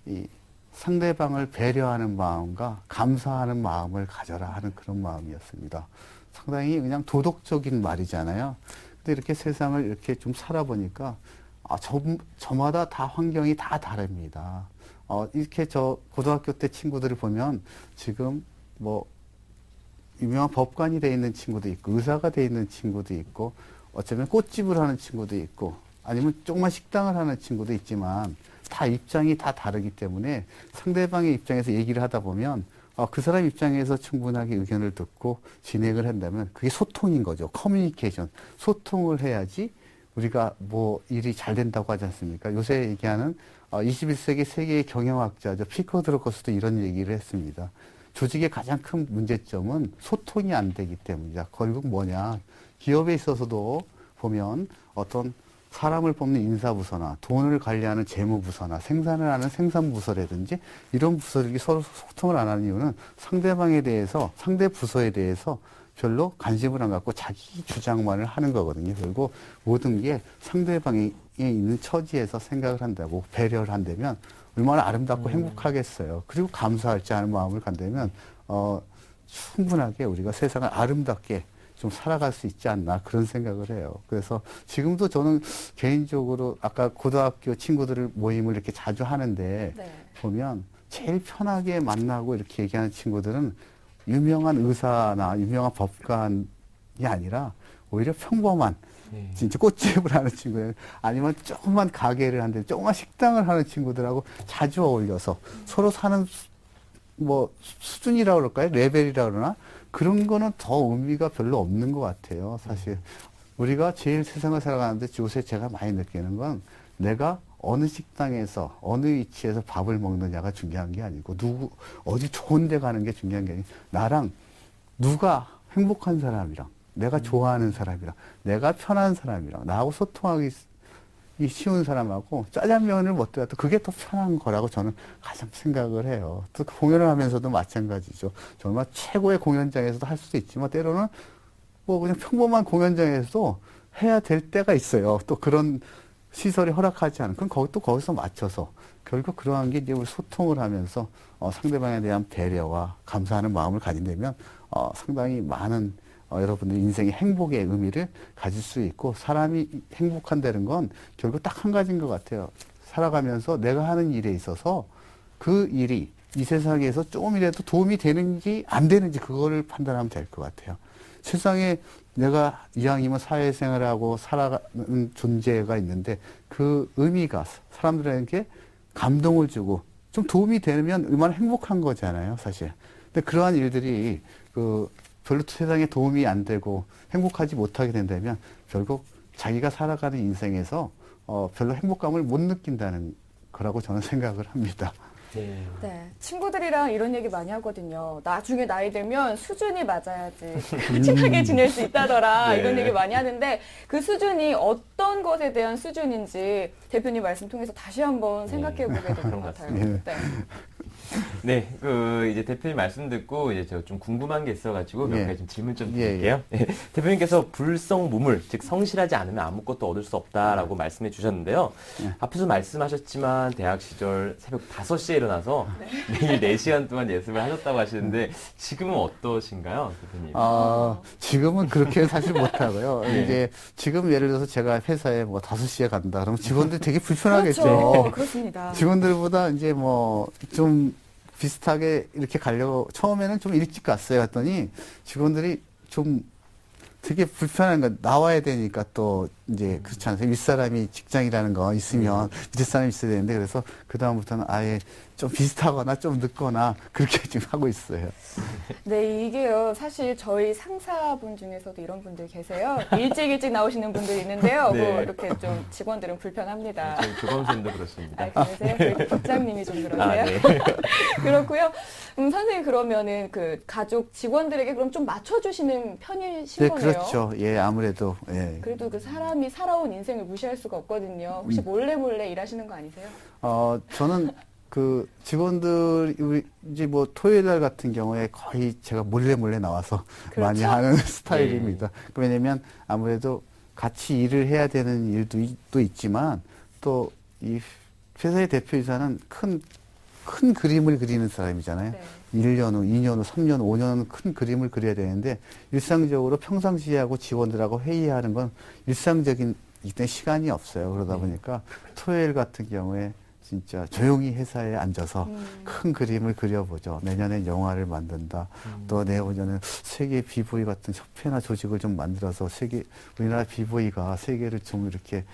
이 상대방을 배려하는 마음과 감사하는 마음을 가져라 하는 그런 마음이었습니다. 상당히 그냥 도덕적인 말이잖아요. 근데 이렇게 세상을 이렇게 좀 살아보니까 저마다 다 환경이 다 다릅니다. 이렇게 고등학교 때 친구들을 보면 지금 뭐 유명한 법관이 돼 있는 친구도 있고 의사가 돼 있는 친구도 있고 어쩌면 꽃집을 하는 친구도 있고 아니면 조그만 식당을 하는 친구도 있지만 다 입장이 다 다르기 때문에 상대방의 입장에서 얘기를 하다 보면 그 사람 입장에서 충분하게 의견을 듣고 진행을 한다면 그게 소통인 거죠. 커뮤니케이션. 소통을 해야지 우리가 뭐 일이 잘 된다고 하지 않습니까? 요새 얘기하는 21세기 세계의 경영학자죠. 피커 드러커스도 이런 얘기를 했습니다. 조직의 가장 큰 문제점은 소통이 안 되기 때문이다. 결국 뭐냐. 기업에 있어서도 보면 어떤 사람을 뽑는 인사부서나 돈을 관리하는 재무부서나 생산을 하는 생산부서라든지 이런 부서들이 서로 소통을 안 하는 이유는 상대방에 대해서, 상대 부서에 대해서 별로 관심을 안 갖고 자기 주장만을 하는 거거든요. 그리고 모든 게 상대방에 있는 처지에서 생각을 한다고 배려를 한다면 얼마나 아름답고 행복하겠어요. 그리고 감사할지 않은 마음을 간다면 충분하게 우리가 세상을 아름답게 좀 살아갈 수 있지 않나 그런 생각을 해요. 그래서 지금도 저는 개인적으로 아까 고등학교 친구들을 모임을 이렇게 자주 하는데 네. 보면 제일 편하게 만나고 이렇게 얘기하는 친구들은 유명한 의사나 유명한 법관이 아니라 오히려 평범한 진짜 꽃집을 하는 친구들 아니면 조그만 가게를 하는데 조그만 식당을 하는 친구들하고 자주 어울려서 서로 사는 뭐 수준이라고 그럴까요? 레벨이라고 그러나 그런 거는 더 의미가 별로 없는 것 같아요. 사실 우리가 제일 세상을 살아가는데 요새 제가 많이 느끼는 건 내가 어느 식당에서 어느 위치에서 밥을 먹느냐가 중요한 게 아니고 어디 좋은 데 가는 게 중요한 게 아니고 나랑 누가 행복한 사람이랑 내가 좋아하는 사람이랑 내가 편한 사람이랑 나하고 소통하기 쉬운 사람하고 짜장면을 먹더라도 그게 더 편한 거라고 저는 가장 생각을 해요. 또 공연을 하면서도 마찬가지죠. 정말 최고의 공연장에서도 할 수도 있지만 때로는 뭐 그냥 평범한 공연장에서도 해야 될 때가 있어요. 또 그런 시설이 허락하지 않은. 그럼 거기서 맞춰서 결국 그러한 게 이제 우리 소통을 하면서 상대방에 대한 배려와 감사하는 마음을 가진다면 상당히 많은 여러분들 인생의 행복의 의미를 가질 수 있고 사람이 행복한다는 건 결국 딱 한 가지인 것 같아요. 살아가면서 내가 하는 일에 있어서 그 일이 이 세상에서 조금이라도 도움이 되는지 안 되는지 그거를 판단하면 될 것 같아요. 세상에 내가 이왕이면 사회생활하고 살아가는 존재가 있는데 그 의미가 사람들에게 감동을 주고 좀 도움이 되면 얼마나 행복한 거잖아요, 사실. 근데 그러한 일들이 별로 세상에 도움이 안 되고 행복하지 못하게 된다면 결국 자기가 살아가는 인생에서 별로 행복감을 못 느낀다는 거라고 저는 생각을 합니다. 네. 네, 친구들이랑 이런 얘기 많이 하거든요. 나중에 나이 들면 수준이 맞아야지 친하게 지낼 수 있다더라. 네. 이런 얘기 많이 하는데 그 수준이 어떤 것에 대한 수준인지 대표님 말씀 통해서 다시 한번 생각해 보게 될 것 같아요. 네. 네. 네, 이제 대표님 말씀 듣고 이제 제가 좀 궁금한 게 있어가지고 몇 예. 가지 좀 질문 좀 예, 드릴게요. 대표님께서 불성무물, 즉 성실하지 않으면 아무것도 얻을 수 없다라고 말씀해 주셨는데요. 예. 앞에서 말씀하셨지만 대학 시절 새벽 5시에 일어나서 매일 4시간 동안 예습을 하셨다고 하시는데 지금은 어떠신가요, 대표님? 지금은 그렇게 사실 못하고요. 네. 이제 지금 예를 들어서 제가 회사에 뭐 5시에 간다. 그러면 직원들이 되게 불편하겠죠. 그렇죠. 그렇습니다. 직원들보다 이제 뭐 좀 비슷하게 이렇게 가려고 처음에는 좀 일찍 갔어요. 했더니 직원들이 좀 되게 불편한 거 나와야 되니까 또 이제 그렇지 않아요. 윗사람이 직장이라는 거 있으면 밑에 사람이 있어야 되는데 그래서 그다음부터는 아예 좀 비슷하거나 좀 늦거나 그렇게 지금 하고 있어요. 네, 이게요. 사실 저희 상사분 중에서도 이런 분들 계세요. 일찍 나오시는 분들이 있는데요. 네. 뭐 이렇게 좀 직원들은 불편합니다. 저희 교감선도 그렇습니다. 아, 그러세요? 저희 국장님이 좀 그러세요? 아, 네. 그렇고요. 선생님 그러면은 그 가족 직원들에게 그럼 좀 맞춰주시는 편이신 네, 거네요? 그렇죠. 예, 아무래도 예. 그래도 그 사람이 살아온 인생을 무시할 수가 없거든요. 혹시 몰래 일하시는 거 아니세요? 저는 그 직원들 이제 뭐 토요일 날 같은 경우에 거의 제가 몰래 나와서 그렇죠? 많이 하는 스타일입니다. 왜냐면 아무래도 같이 일을 해야 되는 일도 또 있지만 또 이 회사의 대표이사는 큰 그림을 그리는 사람이잖아요. 네. 1년 후, 2년 후, 3년 후, 5년 후는 큰 그림을 그려야 되는데 일상적으로 평상시하고 직원들하고 회의하는 건 일상적인 이때 시간이 없어요. 그러다 보니까 토요일 같은 경우에 진짜 조용히 회사에 앉아서 큰 그림을 그려보죠. 내년엔 영화를 만든다. 또 내후년엔 세계 비보이 같은 협회나 조직을 좀 만들어서 우리나라 비보이가 세계를 좀 이렇게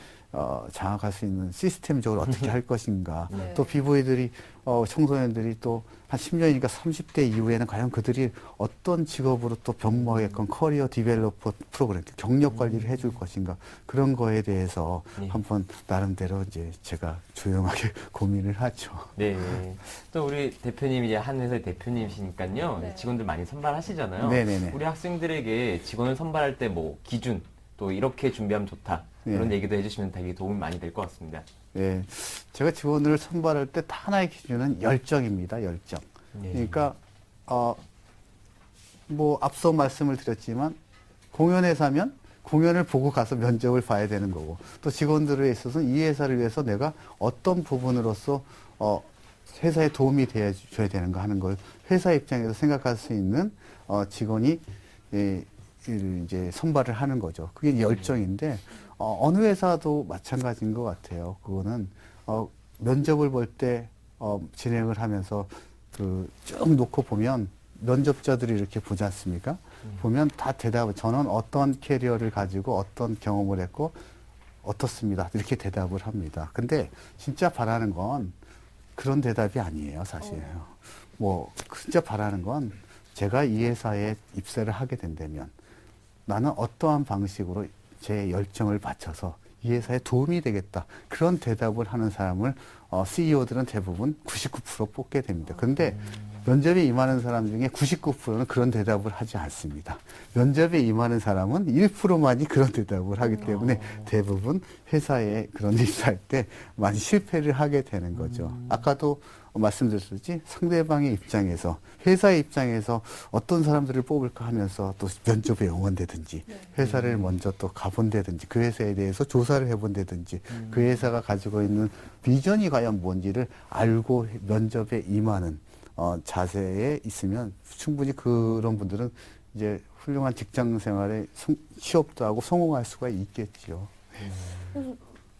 장악할 수 있는 시스템적으로 어떻게 할 것인가. 네. 또 비보이들이 청소년들이 또 한 10년이니까 30대 이후에는 과연 그들이 어떤 직업으로 또 변모하게끔 커리어 디벨로퍼 프로그램, 경력 관리를 해줄 것인가. 그런 거에 대해서 네. 한번 나름대로 이제 제가 조용하게 고민을 하죠. 네. 또 우리 대표님이 이제 한 회사의 대표님이시니까요. 네. 직원들 많이 선발하시잖아요. 네네네. 우리 학생들에게 직원을 선발할 때 뭐 기준, 또 이렇게 준비하면 좋다. 그런 네. 얘기도 해주시면 되게 도움이 많이 될 것 같습니다. 예, 제가 직원들을 선발할 때 하나의 기준은 열정입니다. 열정. 네. 그러니까 뭐 앞서 말씀을 드렸지만 공연회사면 공연을 보고 가서 면접을 봐야 되는 거고 또 직원들에 있어서는 이 회사를 위해서 내가 어떤 부분으로서 회사에 도움이 되어줘야 되는가 하는 걸 회사 입장에서 생각할 수 있는 직원이 이제 선발을 하는 거죠. 그게 열정인데 어느 회사도 마찬가지인 것 같아요. 그거는 면접을 볼 때 진행을 하면서 쭉 놓고 보면 면접자들이 이렇게 보지 않습니까? 보면 다 대답을 저는 어떤 캐리어를 가지고 어떤 경험을 했고 어떻습니다. 이렇게 대답을 합니다. 근데 진짜 바라는 건 그런 대답이 아니에요, 사실. 뭐 진짜 바라는 건 제가 이 회사에 입사를 하게 된다면 나는 어떠한 방식으로 제 열정을 바쳐서 이 회사에 도움이 되겠다. 그런 대답을 하는 사람을 CEO들은 대부분 99% 뽑게 됩니다. 그런데 면접에 임하는 사람 중에 99%는 그런 대답을 하지 않습니다. 면접에 임하는 사람은 1%만이 그런 대답을 하기 때문에 대부분 회사에 그런 입사할 때 많이 실패를 하게 되는 거죠. 아까도 말씀드렸듯이 상대방의 입장에서 회사의 입장에서 어떤 사람들을 뽑을까 하면서 또 면접에 응원되든지 회사를 먼저 또 가본다든지 그 회사에 대해서 조사를 해본다든지 그 회사가 가지고 있는 비전이 과연 뭔지를 알고 면접에 임하는 자세에 있으면 충분히 그런 분들은 이제 훌륭한 직장 생활에 취업도 하고 성공할 수가 있겠지요.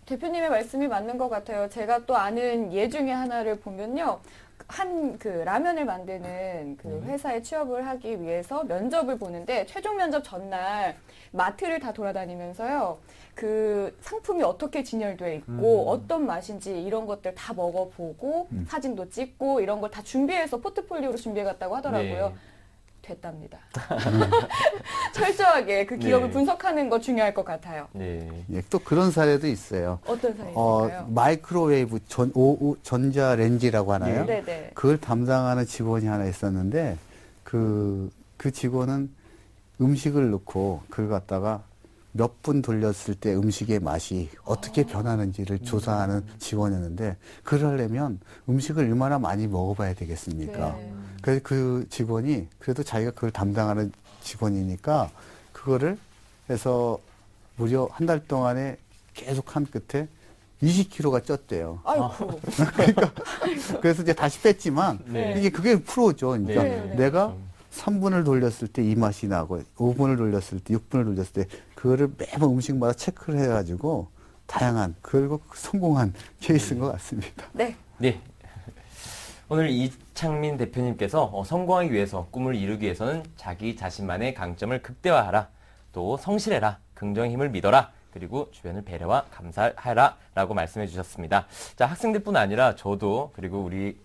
대표님의 말씀이 맞는 것 같아요. 제가 또 아는 예 중에 하나를 보면요. 한 라면을 만드는 회사에 취업을 하기 위해서 면접을 보는데 최종 면접 전날 마트를 다 돌아다니면서요. 그 상품이 어떻게 진열돼 있고 어떤 맛인지 이런 것들 다 먹어보고 사진도 찍고 이런 걸 다 준비해서 포트폴리오로 준비해 갔다고 하더라고요. 네. 됐답니다. 철저하게 그 기업을 네. 분석하는 거 중요할 것 같아요. 네. 예, 또 그런 사례도 있어요. 어떤 사례인가요? 마이크로웨이브 전자레인지라고 하나요? 네네. 그걸 담당하는 직원이 하나 있었는데 그 직원은 음식을 넣고 그걸 갖다가 몇 분 돌렸을 때 음식의 맛이 어떻게 변하는지를 조사하는 직원이었는데 그걸 하려면 음식을 얼마나 많이 먹어봐야 되겠습니까? 네. 그래서 그 직원이 그래도 자기가 그걸 담당하는 직원이니까 그거를 해서 무려 한 달 동안에 계속 한 끝에 20kg가 쪘대요. 아이고. 그래서 이제 다시 뺐지만 네. 이게 그게 프로죠. 그러니까 네. 내가 3분을 돌렸을 때 이 맛이 나고 5분을 돌렸을 때 6분을 돌렸을 때 그거를 매번 음식마다 체크를 해가지고 다양한 그리고 성공한 케이스인 것 같습니다. 네. 네. 오늘 이창민 대표님께서 성공하기 위해서 꿈을 이루기 위해서는 자기 자신만의 강점을 극대화하라. 또 성실해라. 긍정의 힘을 믿어라. 그리고 주변을 배려와 감사하라. 라고 말씀해 주셨습니다. 자, 학생들뿐 아니라 저도 그리고 우리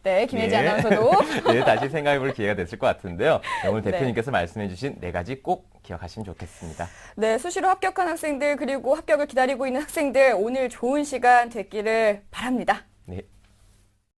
네, 김혜지 네. 아나운서도. 네, 다시 생각해 볼 기회가 됐을 것 같은데요. 오늘 네. 대표님께서 말씀해 주신 네 가지 꼭 기억하시면 좋겠습니다. 네, 수시로 합격한 학생들 그리고 합격을 기다리고 있는 학생들 오늘 좋은 시간 됐기를 바랍니다. 네.